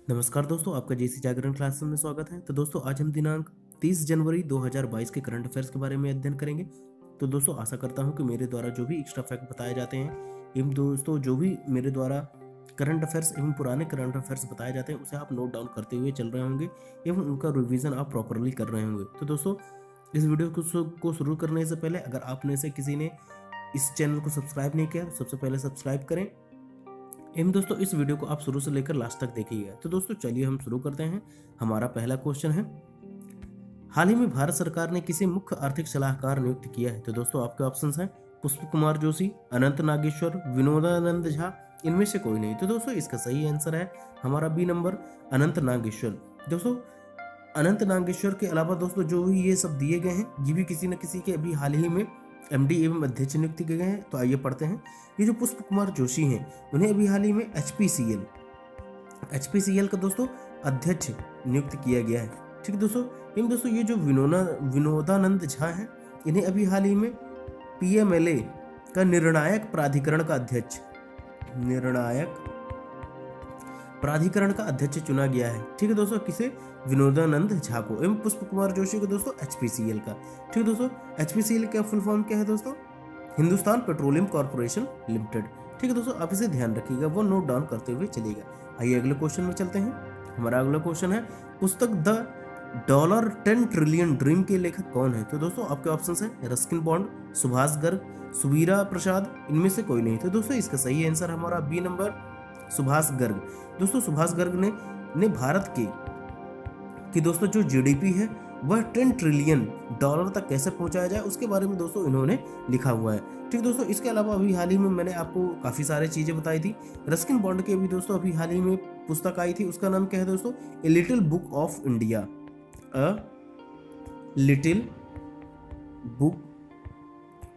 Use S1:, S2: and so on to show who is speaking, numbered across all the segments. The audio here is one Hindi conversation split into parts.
S1: नमस्कार दोस्तों, आपका जेसी जागरण क्लास में स्वागत है। तो दोस्तों आज हम दिनांक 30 जनवरी 2022 के करंट अफेयर्स के बारे में अध्ययन करेंगे। तो दोस्तों आशा करता हूं कि मेरे द्वारा जो भी एक्स्ट्रा फैक्ट बताए जाते हैं एवं दोस्तों जो भी मेरे द्वारा करंट अफेयर्स एवं पुराने करंट अफेयर्स बताए जाते हैं उसे आप नोट डाउन करते हुए चल रहे होंगे एवं उनका रिविजन आप प्रॉपरली कर रहे होंगे। तो दोस्तों इस वीडियो को शुरू करने से पहले अगर आपने से किसी ने इस चैनल को सब्सक्राइब नहीं किया तो सबसे पहले सब्सक्राइब करें एवं दोस्तों इस वीडियो को आप शुरू से लेकर लास्ट तक देखिएगा। तो दोस्तों चलिए हम शुरू करते हैं। हमारा पहला क्वेश्चन है, हाल ही में भारत सरकार ने किसे मुख्य आर्थिक सलाहकार नियुक्त किया है? तो दोस्तों आपके ऑप्शंस हैं पुष्प कुमार जोशी, अनंत नागेश्वर, विनोदानंद झा, इनमें से कोई नहीं। तो दोस्तों इसका सही आंसर है हमारा बी नंबर, अनंत नागेश्वर। दोस्तों अनंत नागेश्वर के अलावा दोस्तों जो भी ये सब दिए गए हैं ये भी किसी न किसी के अभी हाल ही में एमडी एवं अध्यक्ष नियुक्त किए गए हैं। तो आइए पढ़ते हैं। ये जो पुष्प कुमार जोशी हैं उन्हें अभी हाल ही में एचपीसीएल का दोस्तों अध्यक्ष नियुक्त किया गया है। ठीक है दोस्तों। इन दोस्तों ये जो विनोदानंद झा हैं इन्हें अभी हाल ही में पीएमएलए का निर्णायक प्राधिकरण का अध्यक्ष चुना गया है। ठीक है दोस्तों, किसे? विनोदानंद झा को। एवं पुष्प कुमार जोशी को दोस्तों एचपीसीएल का। ठीक है दोस्तों, एचपीसीएल का फुल फॉर्म क्या है दोस्तों? Hindustan petroleum corporation limited. ठीक है दोस्तों, आप इसे ध्यान रखिएगा, वो नोट डाउन करते हुए चलिएगा। आइए अगले क्वेश्चन में चलते हैं। हमारा अगला क्वेश्चन है, पुस्तक द $10 ट्रिलियन ड्रीम के लेखक कौन है? तो दोस्तों आपके ऑप्शन है रस्किन बॉन्ड, सुभाष गर्ग, सुवीरा प्रसाद, इनमें से कोई नहीं। तो दोस्तों इसका सही आंसर हमारा बी नंबर, सुभाष गर्ग। दोस्तों सुभाष गर्ग ने भारत की दोस्तों जो जीडीपी है वह $10 ट्रिलियन तक कैसे पहुंचाया जाए उसके बारे में दोस्तों इन्होंने लिखा हुआ है। ठीक दोस्तों, इसके अलावा अभी हाल ही में मैंने आपको काफी सारी चीजें बताई थी। रस्किन बॉन्ड की अभी दोस्तों अभी हाल ही में पुस्तक आई थी, उसका नाम क्या है दोस्तों? A little book of India. A little book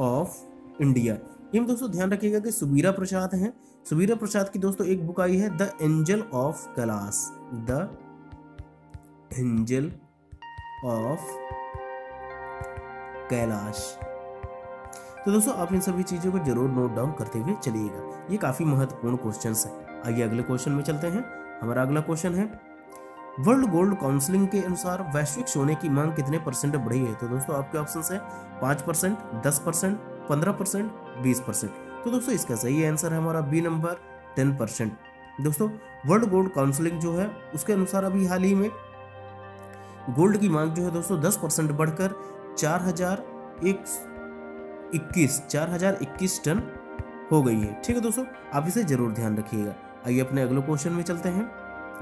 S1: of India. ये दोस्तों ध्यान रखिएगा कि सुबीरा प्रसाद हैं। सुबीरा प्रसाद की दोस्तों एक बुक आई है the angel of Kailash. The angel of Kailash. तो दोस्तों आप इन सभी चीजों को जरूर नोट डाउन करते हुए चलिएगा, ये काफी महत्वपूर्ण क्वेश्चंस हैं। आइए अगले क्वेश्चन में चलते हैं। हमारा अगला क्वेश्चन है, वर्ल्ड गोल्ड काउंसिल के अनुसार वैश्विक सोने की मांग कितने % बढ़ी है? तो दोस्तों आपके ऑप्शंस है 5%, 10%, 15%, 20%। तो दोस्तों इसका सही आंसर है हमारा बी नंबर, 10%। दोस्तों वर्ल्ड गोल्ड काउंसिल जो है उसके अनुसार अभी हाल ही में गोल्ड की मांग जो है दोस्तों 10% बढ़कर 4021 टन हो गई है। ठीक है दोस्तों, आप इसे जरूर ध्यान रखिएगा। आइए अपने अगले क्वेश्चन में चलते हैं।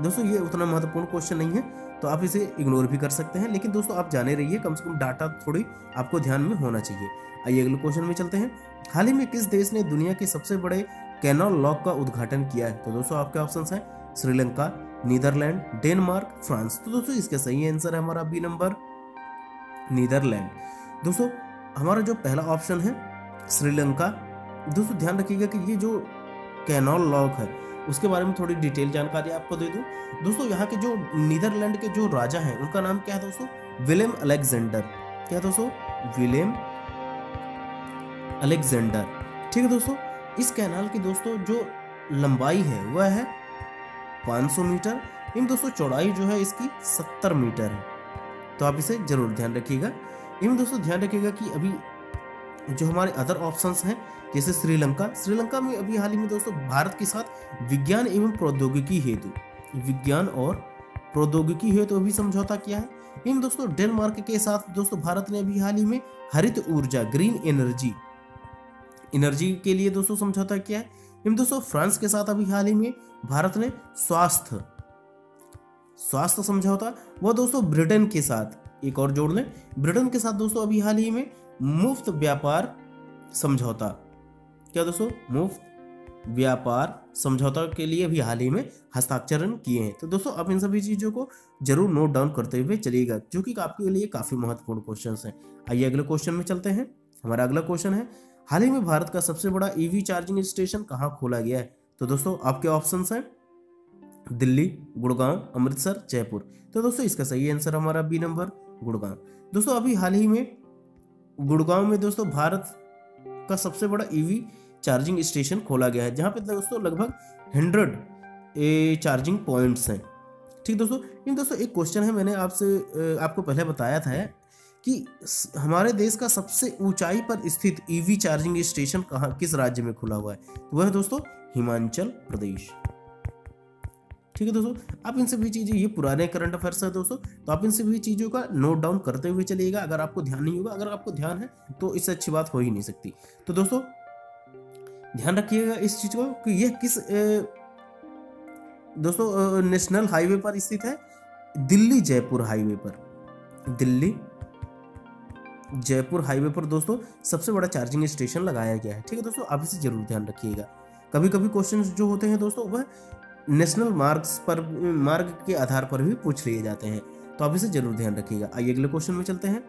S1: दोस्तों ये उतना महत्वपूर्ण क्वेश्चन नहीं है तो आप इसे इग्नोर भी कर सकते हैं, लेकिन दोस्तों आप जाने रहिए, कम से कम डाटा थोड़ी आपको ध्यान में होना चाहिए। आइए अगले क्वेश्चन में चलते हैं। हाल ही में किस देश ने दुनिया के सबसे बड़े कैनाल लॉक का उद्घाटन किया है? तो दोस्तों आपके ऑप्शंस हैं श्रीलंका, नीदरलैंड, डेनमार्क, फ्रांस। तो दोस्तों इसका सही आंसर है हमारा बी नंबर, नीदरलैंड। दोस्तों हमारा जो पहला ऑप्शन है श्रीलंका। दोस्तों ध्यान रखिएगा कि ये जो कैनाल लॉक है उसके बारे में थोड़ी डिटेल जानकारी आपको दे दूं। दोस्तों यहाँ के जो नीदरलैंड के जो राजा हैं उनका नाम क्या है दोस्तों? Willem Alexander. क्या दोस्तों? Willem Alexander. ठीक है दोस्तों, इस कैनाल की दोस्तों जो लंबाई है वह है 500 मीटर एवं दोस्तों चौड़ाई जो है इसकी 70 मीटर है। तो आप इसे जरूर ध्यान रखिएगा। एवं दोस्तों ध्यान रखिएगा कि अभी जो हमारे अदर ऑप्शंस हैं जैसे श्रीलंका में अभी हाल ही में दोस्तों भारत के साथ विज्ञान और प्रौद्योगिकी हेतु अभी समझौता किया है। एवं दोस्तों डेनमार्क के साथ दोस्तों भारत ने अभी हाल ही में हरित ऊर्जा, ग्रीन एनर्जी के लिए दोस्तों समझौता किया है। एवं दोस्तों फ्रांस के साथ अभी हाल ही में भारत ने स्वास्थ्य समझौता, वो दोस्तों ब्रिटेन के साथ, एक और जोड़ लें, ब्रिटेन के साथ दोस्तों अभी हाल ही में मुफ्त व्यापार समझौता। क्या दोस्तों? मुफ्त व्यापार समझौता के लिए अभी हाल ही में हस्ताक्षरण किए हैं। तो दोस्तों आप इन सभी चीजों को जरूर नोट डाउन करते हुए चलिएगा, जो कि आपके लिए काफी महत्वपूर्ण क्वेश्चंस हैं। आइए अगले क्वेश्चन में चलते हैं। हमारा अगला क्वेश्चन है, हाल ही में भारत का सबसे बड़ा ईवी चार्जिंग स्टेशन कहाँ खोला गया है? तो दोस्तों आपके ऑप्शंस हैं दिल्ली, गुड़गांव, अमृतसर, जयपुर। तो दोस्तों इसका सही आंसर हमारा बी नंबर, गुड़गांव। दोस्तों अभी हाल ही में गुड़गांव में दोस्तों भारत का सबसे बड़ा ईवी चार्जिंग स्टेशन खोला गया है, जहां पे दोस्तों लगभग 100 चार्जिंग पॉइंट्स हैं। ठीक दोस्तों। इन दोस्तों एक क्वेश्चन है, मैंने आपको पहले बताया था कि हमारे देश का सबसे ऊंचाई पर स्थित ईवी चार्जिंग स्टेशन कहाँ, किस राज्य में खुला हुआ है? तो वह है दोस्तों हिमाचल प्रदेश। ठीक है दोस्तों, आप इन सभी चीजें, ये पुराने करंट अफेयर्स है दोस्तों, तो आप इन सभी चीजों का नोट डाउन करते हुए चलिएगा। अगर आपको ध्यान नहीं होगा, अगर आपको ध्यान है तो इससे अच्छी बात हो ही नहीं सकती। तो दोस्तों ध्यान रखिएगा इस चीज को कि यह किस दोस्तों नेशनल हाईवे पर स्थित है, दिल्ली जयपुर हाईवे पर। दिल्ली जयपुर हाईवे पर दोस्तों सबसे बड़ा चार्जिंग स्टेशन लगाया गया है। ठीक है दोस्तों, आप इसे जरूर ध्यान रखिएगा। कभी कभी क्वेश्चन जो होते हैं दोस्तों वह नेशनल मार्ग के आधार पर भी पूछ लिए जाते हैं, तो आप इसे जरूर ध्यान रखिएगा। आइए अगले क्वेश्चन में चलते हैं।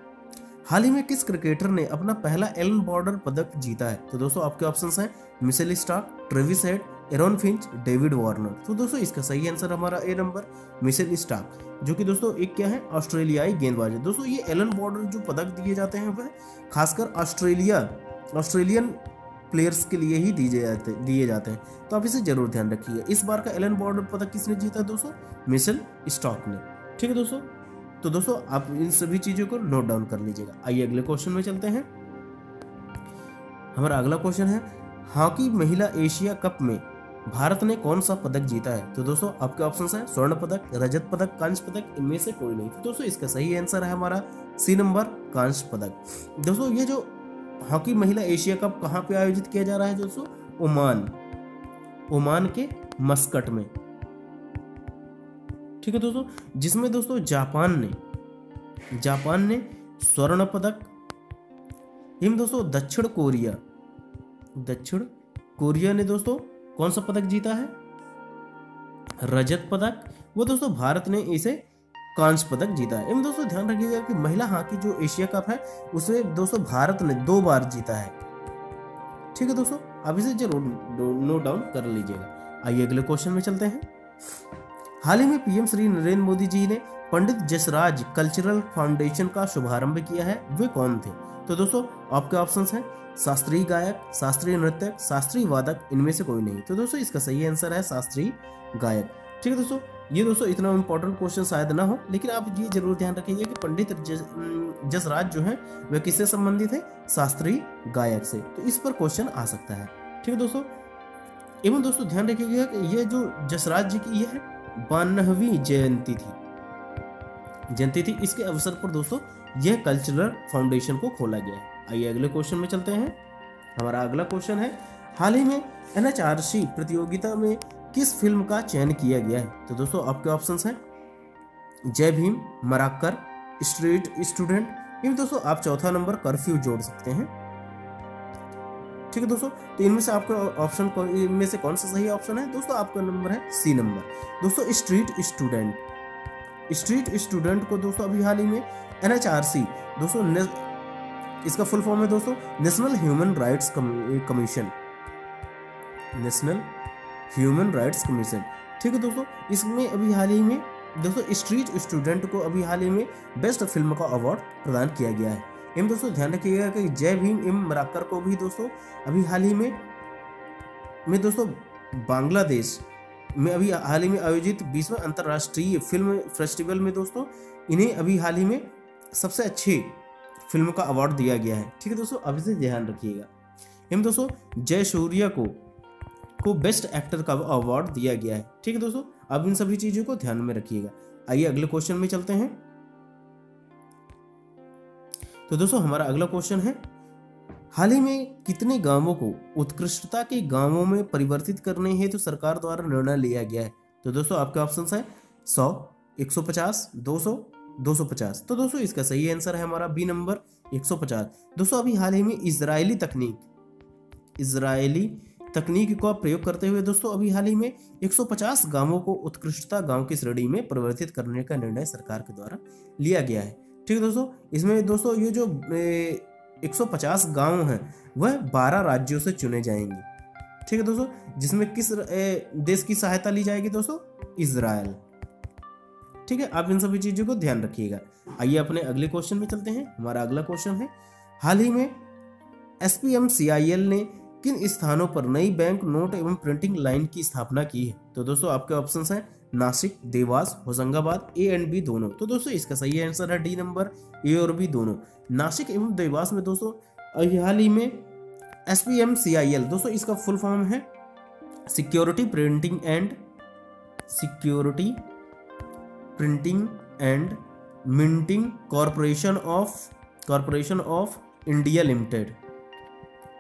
S1: हाल ही में किस क्रिकेटर ने अपना पहला एलन बॉर्डर पदक जीता है? तो दोस्तों आपके ऑप्शंस हैं Mitchell Starc, Travis head, Aaron Finch, David Warner. तो दोस्तों इसका सही आंसर हमारा ए नंबर मिशेल स्टार्क, जो कि दोस्तों एक क्या है, ऑस्ट्रेलियाई गेंदबाज है। दोस्तों ये एलन बॉर्डर जो पदक दिए जाते हैं वह खासकर ऑस्ट्रेलियन प्लेयर्स के लिए ही दिए जाते हैं, तो आप इसे जरूर ध्यान रखिए। इस बार का एलन बॉर्डर पदक किसने जीता दोस्तों? मिशेल स्टार्क ने। ठीक है दोस्तों, तो दोस्तों आप इन सभी चीजों को नोट डाउन कर लीजिएगा। आइए अगले क्वेश्चन में चलते हैं। हमारा अगला क्वेश्चन है, हॉकी महिला एशिया कप में भारत ने कौन सा पदक जीता है? तो दोस्तों आपके ऑप्शंस हैं स्वर्ण पदक, रजत पदक, कांस्य पदक, इनमें से कोई नहीं। तो दोस्तों इसका सही आंसर है हमारा सी नंबर, कांस्य पदक। दोस्तों ये जो हॉकी महिला एशिया कप कहाँ पे आयोजित किया जा रहा है दोस्तों? ओमान के मस्कट में। ठीक है दोस्तों, जिसमें दोस्तों जापान ने स्वर्ण पदक, हिम दोस्तों दक्षिण कोरिया ने दोस्तों कौन सा पदक जीता है? रजत पदक। वो दोस्तों भारत ने इसे कांस्य पदक जीता है। इन दोस्तों ध्यान रखिएगा कि महिला हॉकी जो एशिया कप है उसमें दोस्तों भारत ने 2 बार जीता है। ठीक है दोस्तों, आप इसे जरूर नोट डाउन कर लीजिएगा। आइए अगले क्वेश्चन में चलते हैं। हाल ही में पीएम श्री नरेंद्र मोदी जी ने पंडित जसराज कल्चरल फाउंडेशन का शुभारंभ किया है, वे कौन थे? तो दोस्तों आपके ऑप्शंस हैं शास्त्रीय गायक, शास्त्रीय नृत्यक, शास्त्रीय वादक, इनमें से कोई नहीं। तो दोस्तों इसका सही आंसर है शास्त्रीय गायक। ठीक है दोस्तों, ये दोस्तों इतना इंपॉर्टेंट क्वेश्चन शायद ना हो, लेकिन आप ये जरूर ध्यान रखिए कि पंडित जसराज जो है वह किससे संबंधित है? शास्त्रीय गायक से। तो इस पर क्वेश्चन आ सकता है। ठीक है दोस्तों, एवं दोस्तों ध्यान रखिएगा कि ये जो जसराज जी की यह 92वीं जयंती थी। इसके अवसर पर दोस्तों यह कल्चरल फाउंडेशन को खोला गया है। आइए अगले क्वेश्चन में चलते हैं। हमारा अगला क्वेश्चन है, हाल ही में NHRC प्रतियोगिता में किस फिल्म का चयन किया गया है? तो दोस्तों आपके ऑप्शंस हैं जय भीम, मराकर, स्ट्रीट स्टूडेंट, इन दोस्तों आप चौथा नंबर कर्फ्यू जोड़ सकते हैं। ठीक है दोस्तों, तो इनमें से आपका ऑप्शन इनमें से कौन सा सही ऑप्शन है? दोस्तों आपका नंबर है सी नंबर, दोस्तों स्ट्रीट स्टूडेंट को दोस्तों अभी हाल ही में NHRC दोस्तों इसका फुल फॉर्म है दोस्तों नेशनल ह्यूमन राइट्स कमीशन। ठीक है दोस्तों, इसमें अभी हाल ही में दोस्तों स्ट्रीट स्टूडेंट को अभी हाल ही में बेस्ट फिल्म का अवार्ड प्रदान किया गया है। इन दोस्तों ध्यान रखिएगा कि जय भीम एवं मराकर को भी दोस्तों अभी हाल ही में दोस्तों बांग्लादेश में अभी हाल ही में आयोजित 20वें अंतर्राष्ट्रीय फिल्म फेस्टिवल में दोस्तों इन्हें अभी हाल ही में सबसे अच्छी फिल्म का अवार्ड दिया गया है। ठीक है दोस्तों, अब इसे ध्यान रखिएगा। इन दोस्तों जय सूर्या को बेस्ट एक्टर का अवार्ड दिया गया है। ठीक है दोस्तों, अब इन सभी चीजों को ध्यान में रखिएगा। आइए अगले क्वेश्चन में चलते हैं। तो दोस्तों हमारा अगला क्वेश्चन है, हाल ही में कितने गांवों को उत्कृष्टता के गांवों में परिवर्तित करने हेतु सरकार द्वारा निर्णय लिया गया है? तो दोस्तों आपके ऑप्शंस हैं 100, 150, 200, 250। तो दोस्तों इसका सही आंसर है हमारा बी नंबर 150। दोस्तों अभी हाल ही में इजरायली तकनीक का प्रयोग करते हुए दोस्तों अभी हाल ही में 150 गांवों को उत्कृष्टता गांव की श्रेणी में परिवर्तित करने का निर्णय सरकार के द्वारा लिया गया है। ठीक है दोस्तों, इसमें दोस्तों ये जो 150 गांव हैं वह 12 राज्यों से चुने जाएंगे। ठीक है दोस्तों, जिसमें किस देश की सहायता ली जाएगी दोस्तों? इजराइल। ठीक है, आप इन सभी चीजों को ध्यान रखिएगा। आइए अपने अगले क्वेश्चन में चलते हैं। हमारा अगला क्वेश्चन है, हाल ही में SPMCIL ने किन स्थानों पर नई बैंक नोट एवं प्रिंटिंग लाइन की स्थापना की है? तो दोस्तों आपके ऑप्शंस हैं Nashik, Dewas, Hoshangabad, A and B दोनों। तो दोस्तों इसका सही आंसर है डी नंबर, ए और बी दोनों। नासिक एवं देवास में दोस्तों अभी हाल ही में SPMCIL, दोस्तों इसका फुल फॉर्म है security printing and minting corporation of India limited.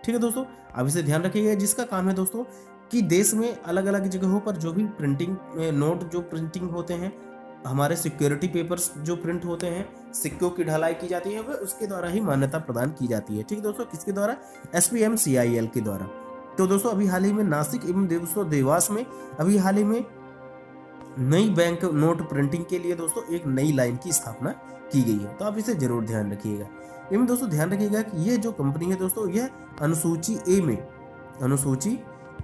S1: ठीक है दोस्तों, अब इसे ध्यान रखिएगा, जिसका काम है दोस्तों कि देश में अलग अलग जगहों पर जो भी प्रिंटिंग नोट जो प्रिंटिंग होते हैं, हमारे सिक्योरिटी पेपर्स जो प्रिंट होते हैं, सिक्कों की ढलाई की जाती है, वह उसके द्वारा ही मान्यता प्रदान की जाती है। ठीक है दोस्तों, किसके द्वारा? SPMCIL के द्वारा। तो दोस्तों अभी हाल ही में नासिक एवं देवास में अभी हाल ही में नई बैंक नोट प्रिंटिंग के लिए दोस्तों एक नई लाइन की स्थापना की गई है। तो आप इसे जरूर ध्यान रखिएगा। एवं दोस्तों ध्यान रखिएगा कि यह जो कंपनी है दोस्तों, यह अनुसूची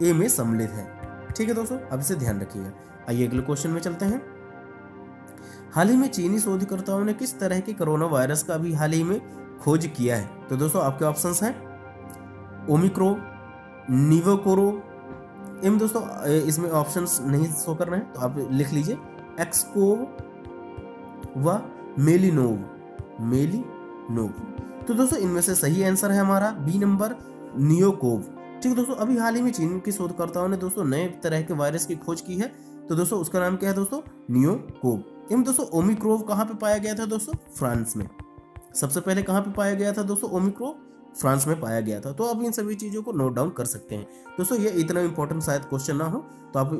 S1: ए में सम्मिलित है। ठीक है दोस्तों, अब इसे ध्यान रखिएगा। आइए अगले क्वेश्चन में चलते हैं। हाल ही में चीनी शोधकर्ताओं ने किस तरह के कोरोना वायरस का भी हाल ही में खोज किया है? तो दोस्तों आपके ऑप्शंस हैं ओमिक्रो, निवोकोरो। एवं दोस्तों इसमें ऑप्शंस नहीं शो कर रहे हैं, तो आप लिख लीजिए एक्सकोव व मेलिनोव। तो दोस्तों इनमें से सही आंसर है हमारा बी नंबर, नियोकोव। ठीक है दोस्तों, अभी हाल ही में चीन के शोधकर्ताओं ने दोस्तों नए तरह के वायरस की खोज की है। तो दोस्तों उसका नाम क्या है दोस्तों? नियोकोव। एवं दोस्तों ओमिक्रोव कहाँ पे पाया गया था दोस्तों? फ्रांस में। सबसे पहले कहाँ पे पाया गया था दोस्तों? ओमिक्रोव फ्रांस में पाया गया था। तो आप इन सभी चीजों को नोट डाउन कर सकते हैं दोस्तों। ये इतना इंपॉर्टेंट शायद क्वेश्चन ना हो, तो आप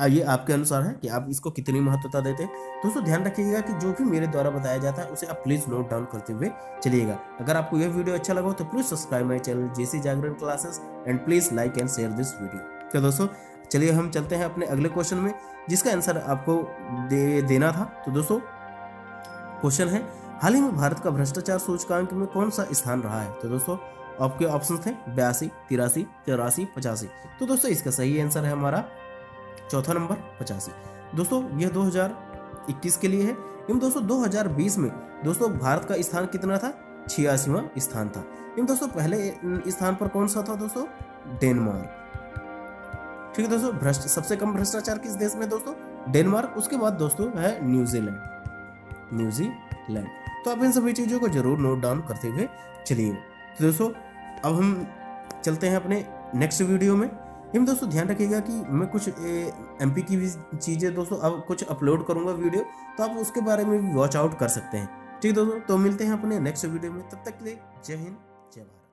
S1: ये आपके अनुसार है कि आप इसको कितनी महत्वता देते हैं। दोस्तों ध्यान रखिएगा कि जो भी मेरे द्वारा बताया जाता है उसे आप प्लीज नोट डाउन करते हुए चलिएगा। अगर आपको यह वीडियो अच्छा लगा तो please subscribe my channel JC Jagran classes and please like and share this video. तो दोस्तों चलिए हम चलते हैं अपने अगले क्वेश्चन में, जिसका आंसर आपको देना था। तो दोस्तों क्वेश्चन है, हाल ही में भारत का भ्रष्टाचार सूचकांक में कौन सा स्थान रहा है? तो दोस्तों आपके ऑप्शन थे 82, 83, 84, 85। तो दोस्तों इसका सही आंसर है हमारा चौथा नंबर 85। दोस्तों यह 2021 के लिए है। एवं दोस्तों 2020 में दोस्तों भारत का स्थान कितना था? 86वां स्थान था। एवं दोस्तों पहले स्थान पर कौन सा था दोस्तों? डेनमार्क। ठीक है दोस्तों, सबसे कम भ्रष्टाचार किस देश में दोस्तों? डेनमार्क। उसके बाद दोस्तों है न्यूजीलैंड। तो आप इन सभी चीजों को जरूर नोट डाउन करते हुए चलिए। तो दोस्तों अब हम चलते हैं अपने नेक्स्ट वीडियो में। एवं दोस्तों ध्यान रखिएगा कि मैं कुछ MP की भी चीजें दोस्तों अब कुछ अपलोड करूंगा वीडियो, तो आप उसके बारे में भी वॉच आउट कर सकते हैं। ठीक है दोस्तों, तो मिलते हैं अपने नेक्स्ट वीडियो में। तब तक के लिए जय हिंद, जय भारत।